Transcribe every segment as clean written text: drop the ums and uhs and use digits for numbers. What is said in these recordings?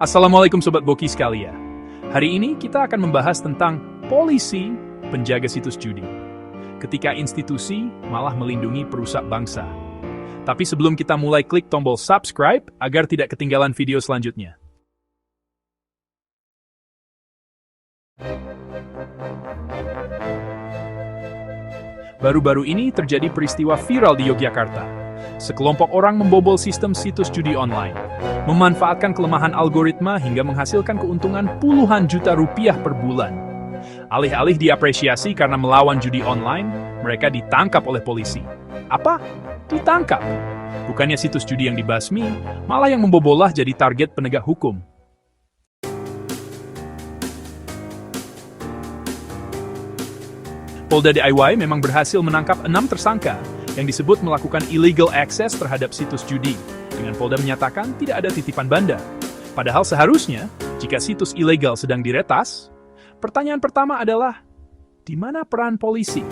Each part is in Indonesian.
Assalamualaikum Sobat Boki sekalian. Hari ini kita akan membahas tentang polisi penjaga situs judi. Ketika institusi malah melindungi perusak bangsa. Tapi sebelum kita mulai, klik tombol subscribe agar tidak ketinggalan video selanjutnya. Baru-baru ini terjadi peristiwa viral di Yogyakarta. Sekelompok orang membobol sistem situs judi online, memanfaatkan kelemahan algoritma hingga menghasilkan keuntungan puluhan juta rupiah per bulan. Alih-alih diapresiasi karena melawan judi online, mereka ditangkap oleh polisi. Apa? Ditangkap? Bukannya situs judi yang dibasmi, malah yang membobollah jadi target penegak hukum. Polda DIY memang berhasil menangkap 6 tersangka yang disebut melakukan illegal access terhadap situs judi, dengan Polda menyatakan tidak ada titipan banda. Padahal seharusnya, jika situs ilegal sedang diretas, pertanyaan pertama adalah, di mana peran polisi?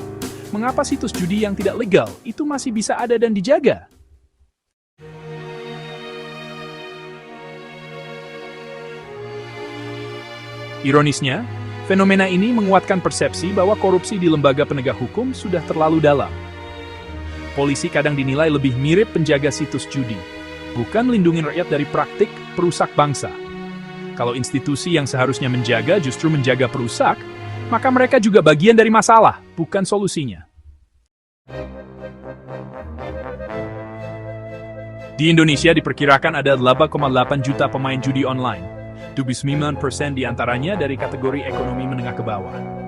Mengapa situs judi yang tidak legal itu masih bisa ada dan dijaga? Ironisnya, fenomena ini menguatkan persepsi bahwa korupsi di lembaga penegak hukum sudah terlalu dalam. Polisi kadang dinilai lebih mirip penjaga situs judi, bukan melindungi rakyat dari praktik perusak bangsa. Kalau institusi yang seharusnya menjaga justru menjaga perusak, maka mereka juga bagian dari masalah, bukan solusinya. Di Indonesia diperkirakan ada 8,8 juta pemain judi online. 29% diantaranya dari kategori ekonomi menengah ke bawah.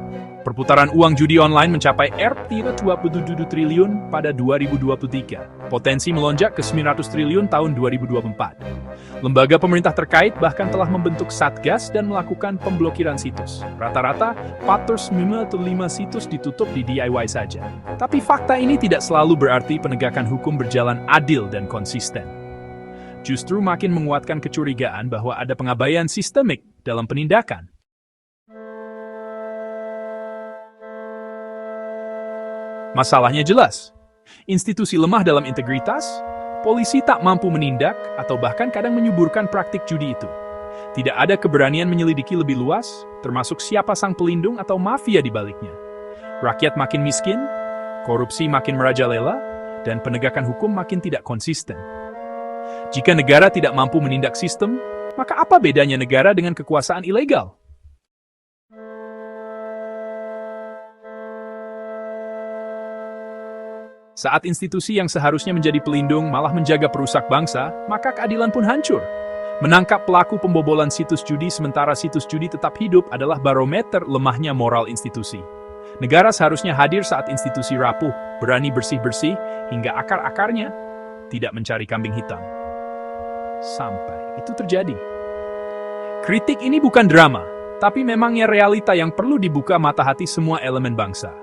Perputaran uang judi online mencapai Rp27 triliun pada 2023. Potensi melonjak ke 900 triliun tahun 2024. Lembaga pemerintah terkait bahkan telah membentuk satgas dan melakukan pemblokiran situs. Rata-rata 495 situs ditutup di DIY saja. Tapi fakta ini tidak selalu berarti penegakan hukum berjalan adil dan konsisten. Justru makin menguatkan kecurigaan bahwa ada pengabaian sistemik dalam penindakan. Masalahnya jelas. Institusi lemah dalam integritas, polisi tak mampu menindak, atau bahkan kadang menyuburkan praktik judi itu. Tidak ada keberanian menyelidiki lebih luas, termasuk siapa sang pelindung atau mafia di baliknya. Rakyat makin miskin, korupsi makin merajalela, dan penegakan hukum makin tidak konsisten. Jika negara tidak mampu menindak sistem, maka apa bedanya negara dengan kekuasaan ilegal? Saat institusi yang seharusnya menjadi pelindung malah menjaga perusak bangsa, maka keadilan pun hancur. Menangkap pelaku pembobolan situs judi sementara situs judi tetap hidup adalah barometer lemahnya moral institusi. Negara seharusnya hadir saat institusi rapuh, berani bersih-bersih, hingga akar-akarnya tidak mencari kambing hitam. Sampai itu terjadi. Kritik ini bukan drama, tapi memangnya realita yang perlu dibuka mata hati semua elemen bangsa.